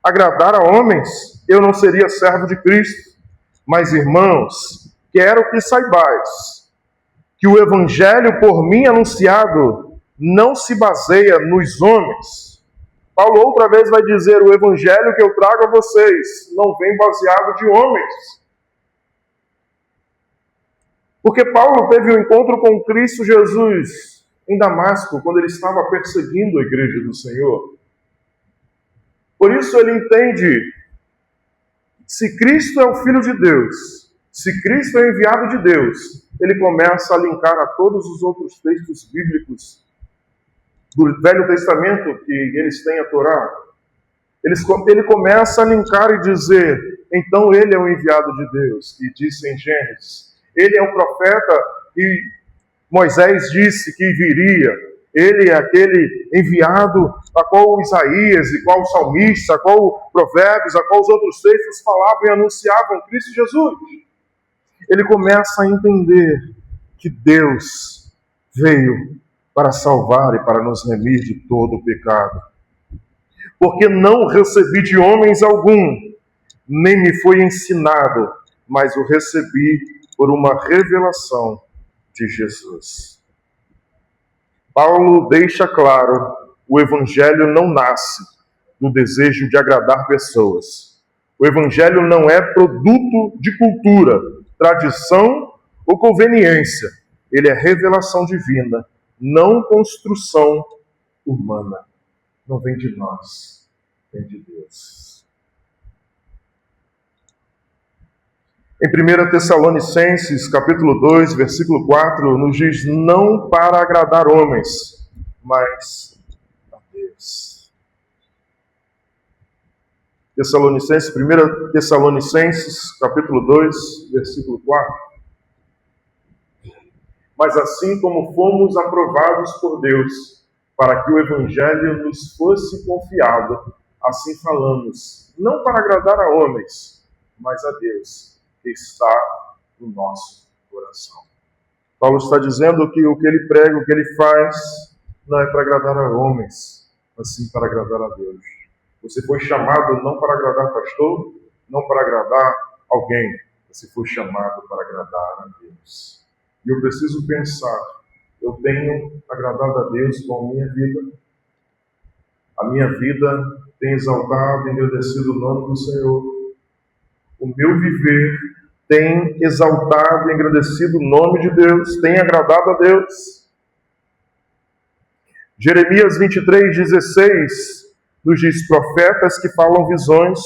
agradar a homens, eu não seria servo de Cristo. Mas, irmãos, quero que saibais que o evangelho por mim anunciado não se baseia nos homens. Paulo outra vez vai dizer, o evangelho que eu trago a vocês não vem baseado de homens. Porque Paulo teve um encontro com Cristo Jesus em Damasco, quando ele estava perseguindo a igreja do Senhor. Por isso ele entende, se Cristo é o Filho de Deus, se Cristo é enviado de Deus, ele começa a linkar a todos os outros textos bíblicos do Velho Testamento que eles têm a Torá. Ele começa a linkar e dizer, então ele é o enviado de Deus, que disse em Gênesis. Ele é o profeta que Moisés disse que viria. Ele é aquele enviado a qual Isaías, e qual o salmista, a qual Provérbios, a qual os outros textos falavam e anunciavam Cristo Jesus. Ele começa a entender que Deus veio para salvar e para nos remir de todo o pecado. Porque não recebi de homens algum, nem me foi ensinado, mas o recebi por uma revelação de Jesus. Paulo deixa claro, o evangelho não nasce do desejo de agradar pessoas. O evangelho não é produto de cultura, tradição ou conveniência. Ele é revelação divina, não construção humana. Não vem de nós, vem de Deus. Em 1 Tessalonicenses, capítulo 2, versículo 4, nos diz, não para agradar homens, mas a Deus. 1 Tessalonicenses, capítulo 2, versículo 4. Mas assim como fomos aprovados por Deus para que o Evangelho nos fosse confiado. Assim falamos, não para agradar a homens, mas a Deus, que está no nosso coração. Paulo está dizendo que o que ele prega, o que ele faz, não é para agradar a homens, mas sim para agradar a Deus. Você foi chamado não para agradar pastor, não para agradar alguém. Você foi chamado para agradar a Deus. E eu preciso pensar, eu tenho agradado a Deus com a minha vida? A minha vida tem exaltado e engrandecido o nome do Senhor. O meu viver tem exaltado e engrandecido o nome de Deus, tem agradado a Deus. Jeremias 23:16 nos diz: profetas que falam visões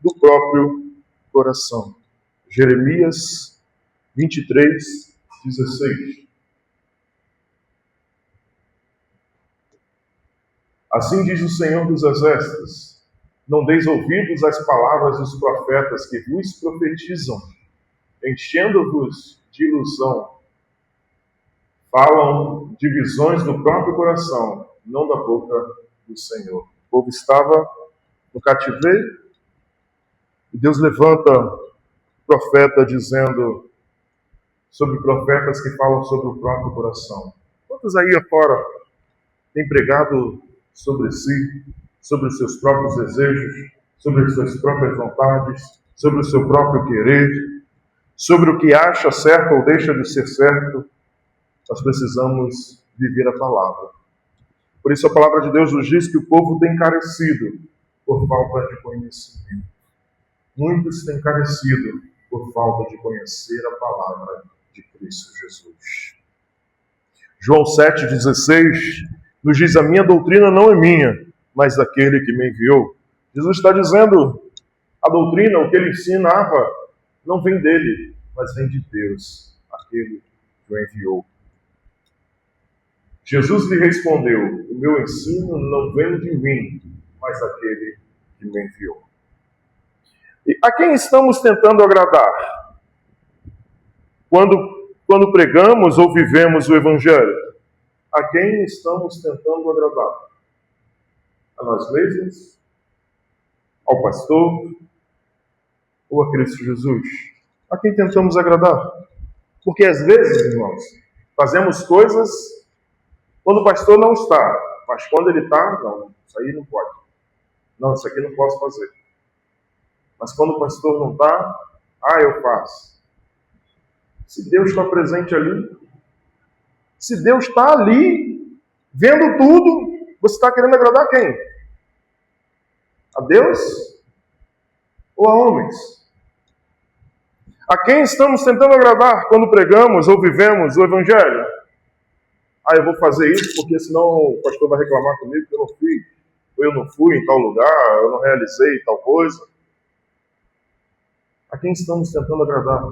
do próprio coração. Jeremias 23:16. Assim diz o Senhor dos Exércitos: não deis ouvidos às palavras dos profetas que vos profetizam, enchendo-vos de ilusão. Falam de visões do próprio coração, não da boca do Senhor. O povo estava no cativeiro e Deus levanta profeta dizendo sobre profetas que falam sobre o próprio coração. Quantos aí afora têm pregado sobre si, sobre os seus próprios desejos, sobre as suas próprias vontades, sobre o seu próprio querer, sobre o que acha certo ou deixa de ser certo? Nós precisamos viver a palavra. Por isso a palavra de Deus nos diz que o povo tem carecido por falta de conhecimento. Muitos têm carecido por falta de conhecer a palavra de Cristo Jesus. João 7,16 nos diz: a minha doutrina não é minha, mas daquele que me enviou. Jesus está dizendo, a doutrina, o que ele ensinava, não vem dele, mas vem de Deus, aquele que o enviou. Jesus lhe respondeu: o meu ensino não vem de mim, mas daquele que me enviou. E a quem estamos tentando agradar? Quando pregamos ou vivemos o Evangelho? A quem estamos tentando agradar? A nós mesmos? Ao pastor? Ou a Cristo Jesus? A quem tentamos agradar? Porque às vezes, irmãos, fazemos coisas quando o pastor não está, mas quando ele está, não, isso aí não pode. Não, isso aqui não posso fazer. Mas quando o pastor não está, eu faço. Se Deus está presente ali, se Deus está ali, vendo tudo, você está querendo agradar quem? A Deus ou a homens? A quem estamos tentando agradar quando pregamos ou vivemos o Evangelho? Eu vou fazer isso porque senão o pastor vai reclamar comigo que eu não fui, ou eu não fui em tal lugar, eu não realizei tal coisa. A quem estamos tentando agradar?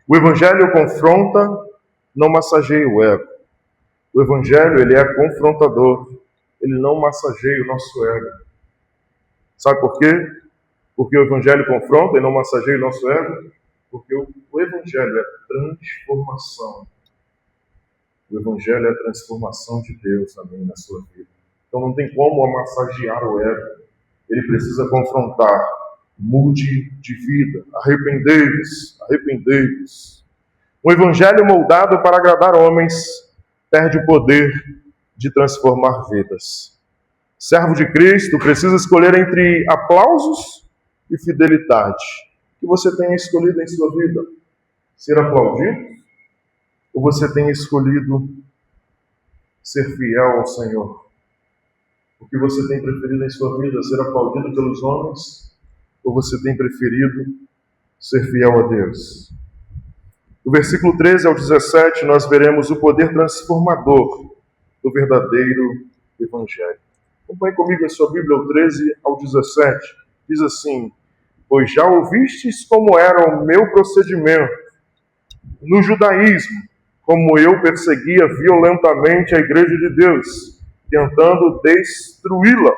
O Evangelho confronta, não massageia o ego. O Evangelho, ele é confrontador, ele não massageia o nosso ego. Sabe por quê? Porque o Evangelho confronta e não massageia o nosso ego? Porque o Evangelho é transformação. O Evangelho é a transformação de Deus também na sua vida. Então não tem como massagear o ego. Ele precisa confrontar. Mude de vida. Arrependei-vos. Arrependei-vos. Um Evangelho moldado para agradar homens perde o poder de transformar vidas. Servo de Cristo precisa escolher entre aplausos e fidelidade. O que você tem escolhido em sua vida? Ser aplaudido? Ou você tem escolhido ser fiel ao Senhor? O que você tem preferido em sua vida? Ser aplaudido pelos homens? Ou você tem preferido ser fiel a Deus? Do versículo 13 ao 17, nós veremos o poder transformador do verdadeiro Evangelho. Acompanhe comigo em sua Bíblia, o 13 ao 17. Diz assim: pois já ouvistes como era o meu procedimento no judaísmo, como eu perseguia violentamente a igreja de Deus, tentando destruí-la.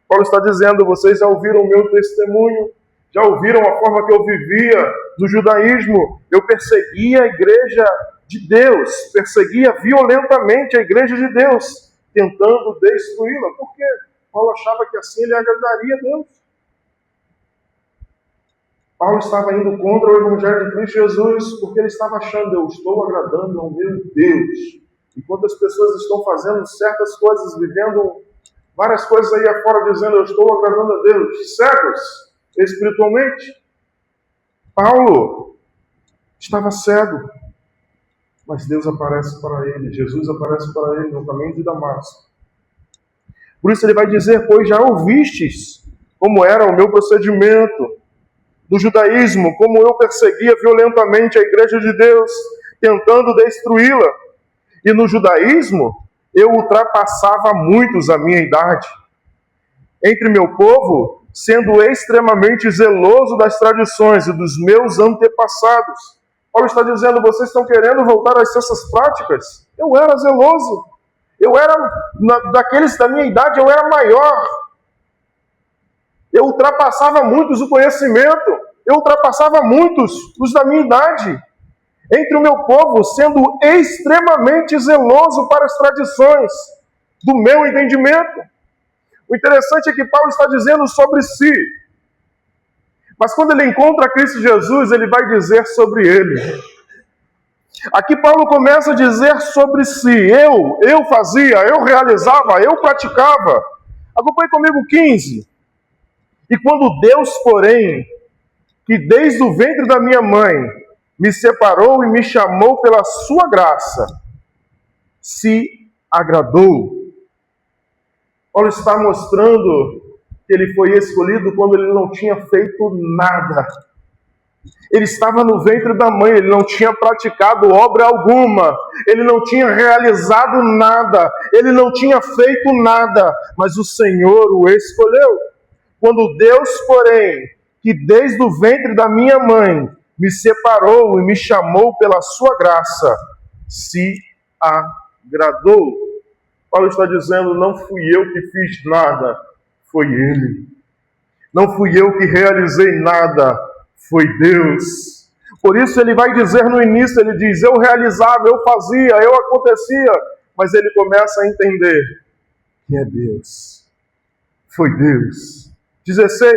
Paulo está dizendo: vocês já ouviram o meu testemunho, Já ouviram a forma que eu vivia no judaísmo? Eu perseguia a igreja de Deus, perseguia violentamente a igreja de Deus, tentando destruí-la. Por quê? Paulo achava que assim ele agradaria a Deus. Paulo estava indo contra o Evangelho de Cristo Jesus, porque ele estava achando, eu estou agradando ao meu Deus. Enquanto as pessoas estão fazendo certas coisas, vivendo várias coisas aí afora, dizendo, eu estou agradando a Deus, cegos espiritualmente. Paulo estava cego, mas Deus aparece para ele, Jesus aparece para ele no caminho de Damasco. Por isso ele vai dizer, pois já ouvistes como era o meu procedimento do judaísmo, como eu perseguia violentamente a igreja de Deus, tentando destruí-la. E no judaísmo, eu ultrapassava muitos a minha idade. Entre meu povo, sendo extremamente zeloso das tradições e dos meus antepassados. Paulo está dizendo, vocês estão querendo voltar às essas práticas? Eu era zeloso. Eu era, daqueles da minha idade, eu era maior. Eu ultrapassava muitos o conhecimento. Eu ultrapassava muitos os da minha idade. Entre o meu povo, sendo extremamente zeloso para as tradições do meu entendimento. O interessante é que Paulo está dizendo sobre si. Mas quando ele encontra Cristo Jesus, ele vai dizer sobre ele. Aqui Paulo começa a dizer sobre si. Eu fazia, eu realizava, eu praticava. Acompanhe comigo 15. E quando Deus, porém, que desde o ventre da minha mãe me separou e me chamou pela sua graça, se agradou. Paulo está mostrando que ele foi escolhido quando ele não tinha feito nada. Ele estava no ventre da mãe, ele não tinha praticado obra alguma, ele não tinha realizado nada, ele não tinha feito nada, mas o Senhor o escolheu. Quando Deus, porém, que desde o ventre da minha mãe me separou e me chamou pela sua graça, se agradou. Paulo está dizendo, não fui eu que fiz nada, foi Ele. Não fui eu que realizei nada, foi Deus. Por isso ele vai dizer no início, ele diz, eu realizava, eu fazia, eu acontecia, mas ele começa a entender que é Deus. Foi Deus. 16.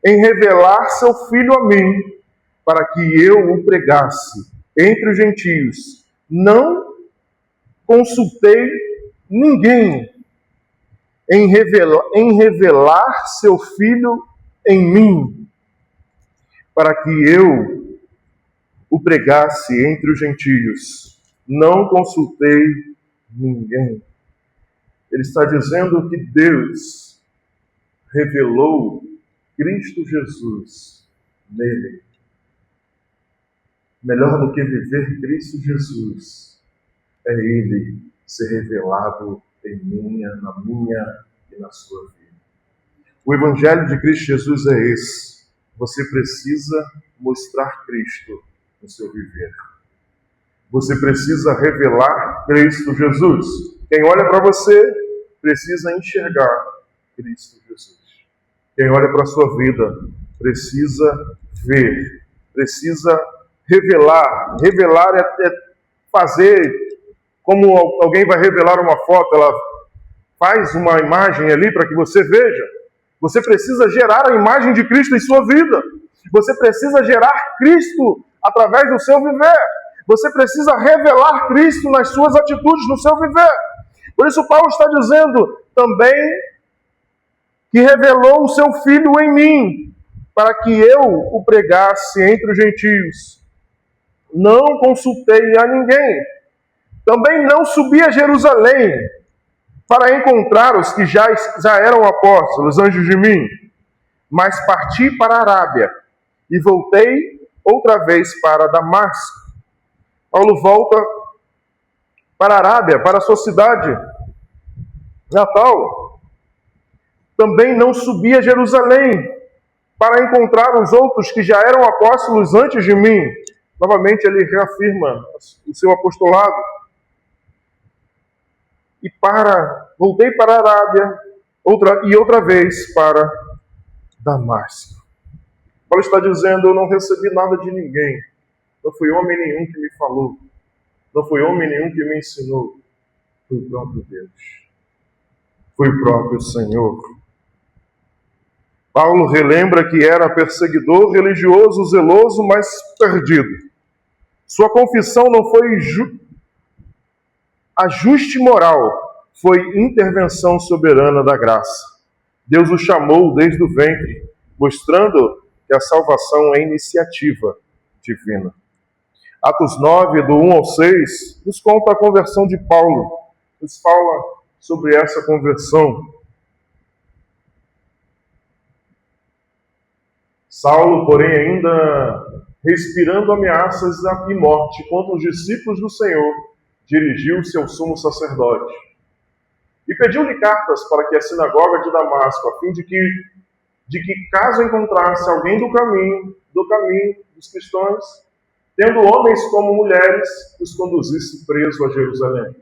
Em revelar seu Filho a mim, para que eu o pregasse entre os gentios. Não consultei ninguém em revelar seu Filho em mim, para que eu o pregasse entre os gentios. Não consultei ninguém. Ele está dizendo que Deus revelou Cristo Jesus nele. Melhor do que viver Cristo Jesus é Ele ser revelado em minha, na minha e na sua vida. O Evangelho de Cristo Jesus é esse. Você precisa mostrar Cristo no seu viver. Você precisa revelar Cristo Jesus. Quem olha para você precisa enxergar Cristo Jesus. Quem olha para a sua vida precisa ver, precisa revelar. Revelar é fazer como alguém vai revelar uma foto, ela faz uma imagem ali para que você veja. Você precisa gerar a imagem de Cristo em sua vida. Você precisa gerar Cristo através do seu viver. Você precisa revelar Cristo nas suas atitudes, no seu viver. Por isso Paulo está dizendo também que revelou o seu Filho em mim, para que eu o pregasse entre os gentios. Não consultei a ninguém. Também não subi a Jerusalém para encontrar os que já eram apóstolos antes de mim, mas parti para a Arábia e voltei outra vez para Damasco. Paulo volta para a Arábia, para a sua cidade natal. Também não subi a Jerusalém para encontrar os outros que já eram apóstolos antes de mim. Novamente ele reafirma o seu apostolado. E voltei para a Arábia outra vez para Damasco. Paulo está dizendo: eu não recebi nada de ninguém. Não foi homem nenhum que me falou. Não foi homem nenhum que me ensinou. Foi o próprio Deus. Foi o próprio Senhor. Paulo relembra que era perseguidor religioso, zeloso, mas perdido. Sua confissão não foi ajuste moral, foi intervenção soberana da graça. Deus o chamou desde o ventre, mostrando que a salvação é iniciativa divina. Atos 9, do 1 ao 6, nos conta a conversão de Paulo. Nos fala sobre essa conversão. Saulo, porém, ainda respirando ameaças e morte contra os discípulos do Senhor, dirigiu-se ao sumo sacerdote e pediu-lhe cartas para que a sinagoga de Damasco, a fim de que caso encontrasse alguém do caminho dos cristãos, tendo homens como mulheres, os conduzisse preso a Jerusalém.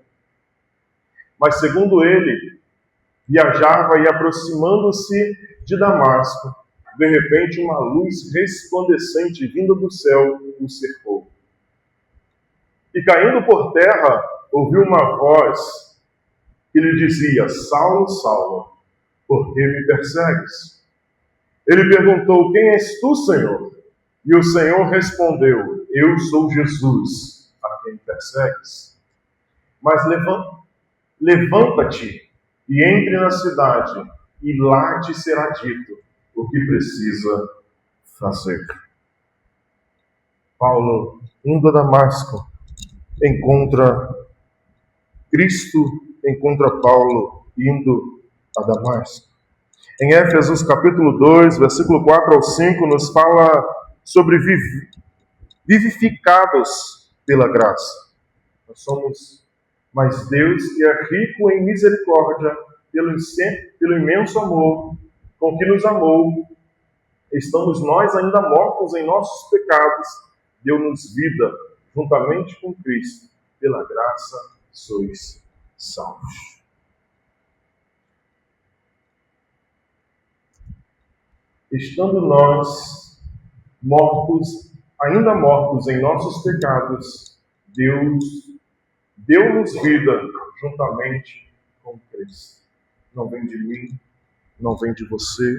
Mas, segundo ele, viajava e, aproximando-se de Damasco, de repente uma luz resplandecente vinda do céu o cercou. E, caindo por terra, ouviu uma voz que lhe dizia: Saulo, Saulo, por que me persegues? Ele perguntou: quem és tu, Senhor? E o Senhor respondeu: eu sou Jesus, a quem persegues. Mas levanta-te e entre na cidade, e lá te será dito o que precisa fazer. Paulo, indo a Damasco, encontra Cristo, encontra Paulo indo a Damasco. Em Éfesos capítulo 2, versículo 4 ao 5, nos fala sobre vivificados pela graça. Nós somos, mas Deus, que é rico em misericórdia, pelo imenso amor com que nos amou, estamos nós ainda mortos em nossos pecados, deu-nos vida juntamente com Cristo. Pela graça sois salvos. Estando nós mortos, ainda mortos em nossos pecados, Deus deu-nos vida juntamente com Cristo. Não vem de mim, não vem de você,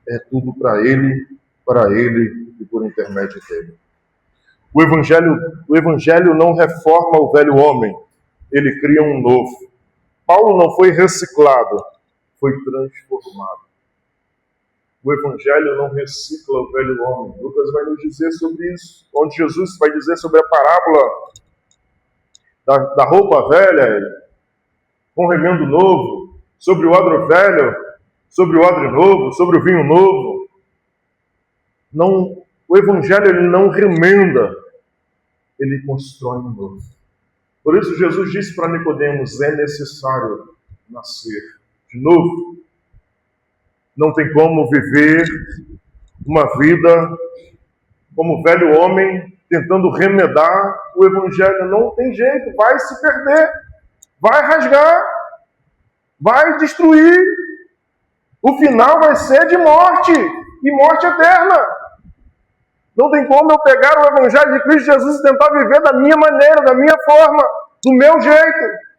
é tudo para Ele e por intermédio dele. O Evangelho não reforma o velho homem, ele cria um novo. Paulo não foi reciclado, foi transformado. O Evangelho não recicla o velho homem. Lucas vai nos dizer sobre isso, onde Jesus vai dizer sobre a parábola da roupa velha com remendo novo, sobre o odre velho, sobre o odre novo, sobre o vinho novo. Não, o Evangelho ele não remenda, ele constrói um novo. Por isso Jesus disse para Nicodemos: é necessário nascer de novo. Não tem como viver uma vida como velho homem, tentando remedar o Evangelho. Não tem jeito, vai se perder, vai rasgar, vai destruir. O final vai ser de morte, e morte eterna. Não tem como eu pegar o Evangelho de Cristo Jesus e tentar viver da minha maneira, da minha forma, do meu jeito.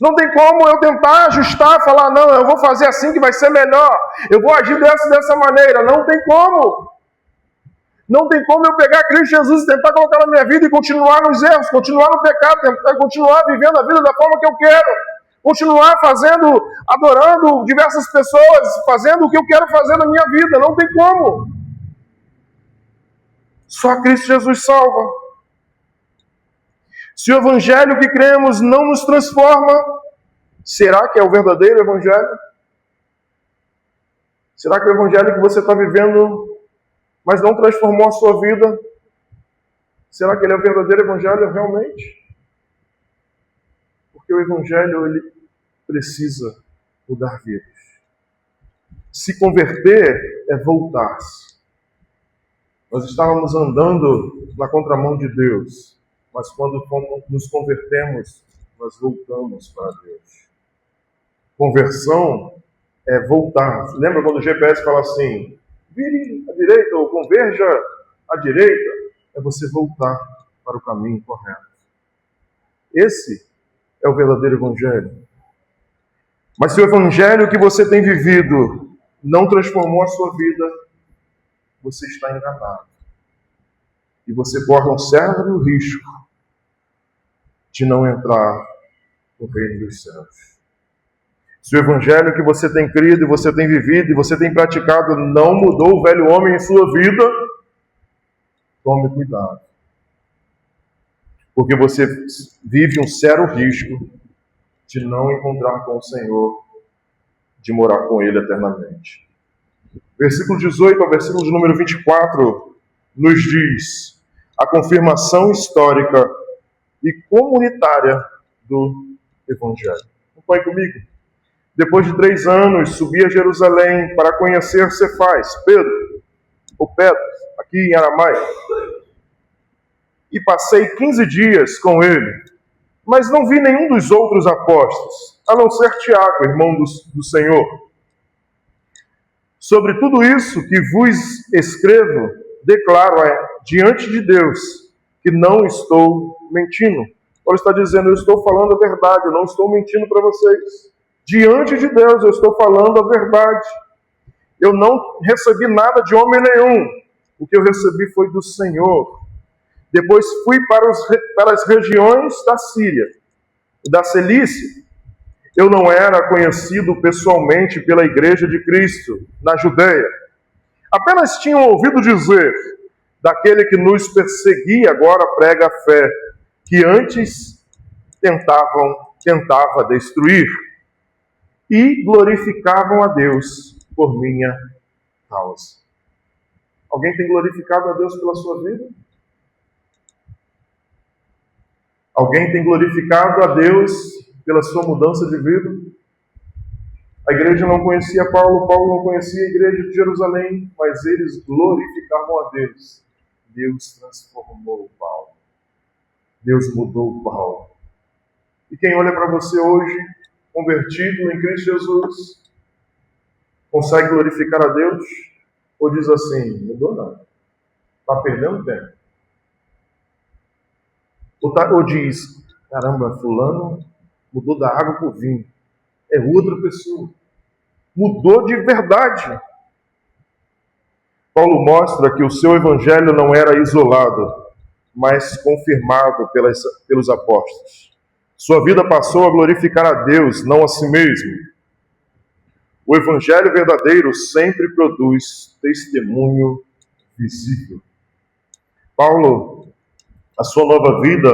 Não tem como eu tentar ajustar, falar: não, eu vou fazer assim que vai ser melhor, eu vou agir dessa maneira. Não tem como. Não tem como eu pegar Cristo Jesus e tentar colocar na minha vida e continuar nos erros, continuar no pecado, tentar continuar vivendo a vida da forma que eu quero, continuar adorando diversas pessoas, fazendo o que eu quero fazer na minha vida. Não tem como. Só Cristo Jesus salva. Se o Evangelho que cremos não nos transforma, será que é o verdadeiro Evangelho? Será que o Evangelho que você está vivendo, mas não transformou a sua vida, será que ele é o verdadeiro Evangelho realmente? Porque o Evangelho ele precisa mudar vidas. Se converter é voltar-se. Nós estávamos andando na contramão de Deus, mas quando nos convertemos, nós voltamos para Deus. Conversão é voltar. Lembra quando o GPS fala assim: vire à direita ou converja à direita. É você voltar para o caminho correto. Esse é o verdadeiro evangelho. Mas se o evangelho que você tem vivido não transformou a sua vida, você está enganado. E você corre um sério risco de não entrar no reino dos céus. Se o evangelho que você tem crido, e você tem vivido, e você tem praticado não mudou o velho homem em sua vida, tome cuidado. Porque você vive um sério risco de não encontrar com o Senhor, de morar com Ele eternamente. Versículo 18 ao versículo de número 24 nos diz a confirmação histórica e comunitária do Evangelho. Acompanhe comigo. Depois de 3 anos, subi a Jerusalém para conhecer Cefas, Pedro, ou Pedro, aqui em aramaico, e passei 15 dias com ele, mas não vi nenhum dos outros apóstolos, a não ser Tiago, irmão do Senhor. Sobre tudo isso que vos escrevo, declaro diante de Deus que não estou mentindo. Paulo está dizendo, eu estou falando a verdade, eu não estou mentindo para vocês. Diante de Deus eu estou falando a verdade. Eu não recebi nada de homem nenhum. O que eu recebi foi do Senhor. Depois fui para as regiões da Síria e da Cilícia. Eu não era conhecido pessoalmente pela Igreja de Cristo na Judeia. Apenas tinham ouvido dizer daquele que nos perseguia, agora prega a fé, que antes tentava destruir, e glorificavam a Deus por minha causa. Alguém tem glorificado a Deus pela sua vida? Alguém tem glorificado a Deus pela sua mudança de vida? A igreja não conhecia Paulo, Paulo não conhecia a igreja de Jerusalém, mas eles glorificavam a Deus. Deus transformou Paulo. Deus mudou Paulo. E quem olha para você hoje, convertido em Cristo Jesus, consegue glorificar a Deus? Ou diz assim, mudou nada, está perdendo tempo? Ou diz, caramba, fulano mudou da água para o vinho. É outra pessoa. Mudou de verdade. Paulo mostra que o seu evangelho não era isolado, mas confirmado pelos apóstolos. Sua vida passou a glorificar a Deus, não a si mesmo. O evangelho verdadeiro sempre produz testemunho visível. Paulo, a sua nova vida,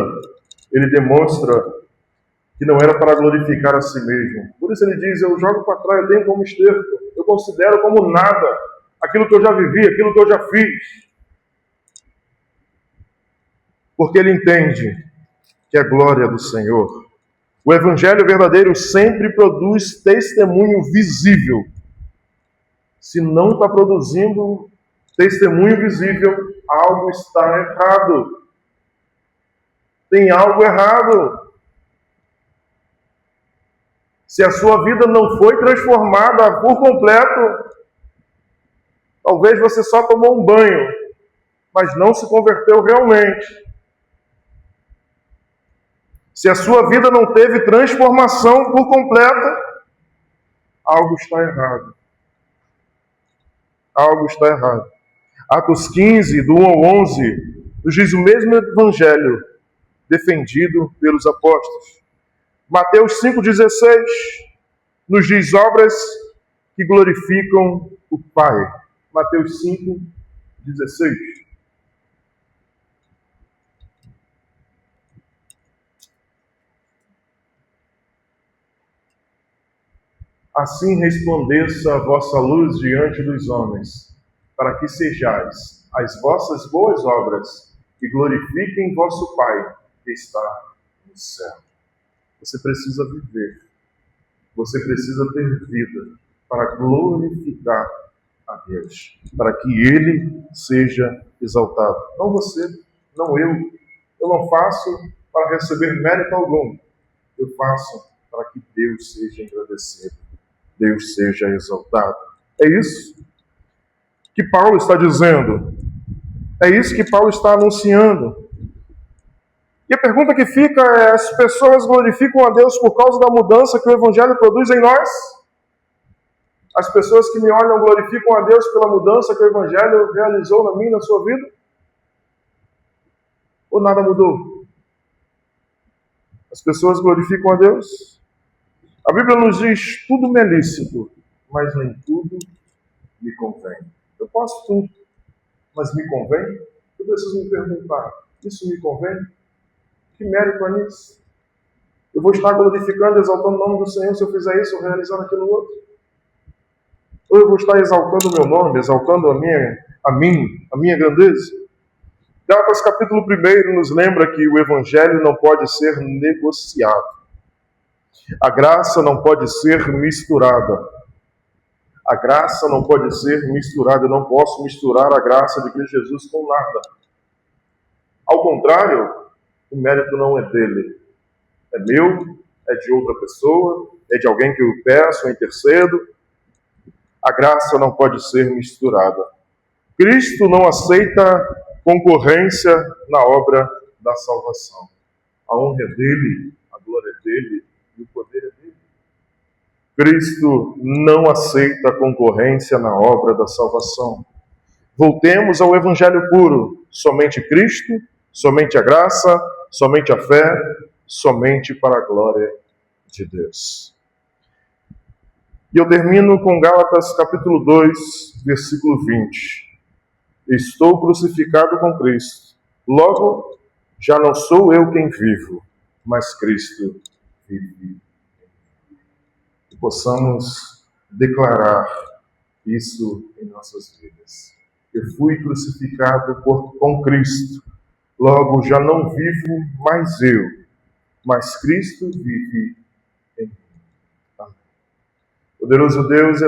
ele demonstra que não era para glorificar a si mesmo. Por isso ele diz, eu jogo para trás, eu tenho como esterco, eu considero como nada aquilo que eu já vivi, aquilo que eu já fiz. Porque ele entende que é a glória do Senhor. O evangelho verdadeiro sempre produz testemunho visível. Se não está produzindo testemunho visível, algo está errado. Tem algo errado. Se a sua vida não foi transformada por completo, talvez você só tomou um banho, mas não se converteu realmente. Se a sua vida não teve transformação por completa, algo está errado. Algo está errado. Atos 15, do 1 ao 11, nos diz o mesmo evangelho defendido pelos apóstolos. Mateus 5,16 nos diz obras que glorificam o Pai. Mateus 5,16. Assim resplandeça a vossa luz diante dos homens, para que sejais as vossas boas obras e glorifiquem vosso Pai que está no céu. Você precisa viver. Você precisa ter vida para glorificar a Deus, para que Ele seja exaltado. Não você, não eu. Eu não faço para receber mérito algum. Eu faço para que Deus seja engrandecido, Deus seja exaltado. É isso que Paulo está dizendo. É isso que Paulo está anunciando. E a pergunta que fica é: as pessoas glorificam a Deus por causa da mudança que o Evangelho produz em nós? As pessoas que me olham glorificam a Deus pela mudança que o Evangelho realizou na minha e na sua vida? Ou nada mudou? As pessoas glorificam a Deus? A Bíblia nos diz: tudo me é lícito, mas nem tudo me convém. Eu posso tudo, mas me convém? Eu preciso me perguntar: isso me convém? Que mérito é nisso? Eu vou estar glorificando, exaltando o nome do Senhor se eu fizer isso ou realizando aquilo outro? Ou eu vou estar exaltando o meu nome, exaltando a minha grandeza? Gálatas capítulo 1 nos lembra que o Evangelho não pode ser negociado. A graça não pode ser misturada. A graça não pode ser misturada. Eu não posso misturar a graça de Cristo Jesus com nada. Ao contrário, o mérito não é dele. É meu, é de outra pessoa, é de alguém que eu peço, eu intercedo. A graça não pode ser misturada. Cristo não aceita concorrência na obra da salvação. A honra é dele, a glória é dele e o poder é dele. Cristo não aceita concorrência na obra da salvação. Voltemos ao Evangelho puro. Somente Cristo, somente a graça, somente a fé, somente para a glória de Deus. E eu termino com Gálatas capítulo 2, versículo 20. Estou crucificado com Cristo. Logo, já não sou eu quem vivo, mas Cristo vive. Que possamos declarar isso em nossas vidas. Eu fui crucificado com Cristo. Logo, já não vivo mais eu, mas Cristo vive em mim. Amém. Poderoso Deus e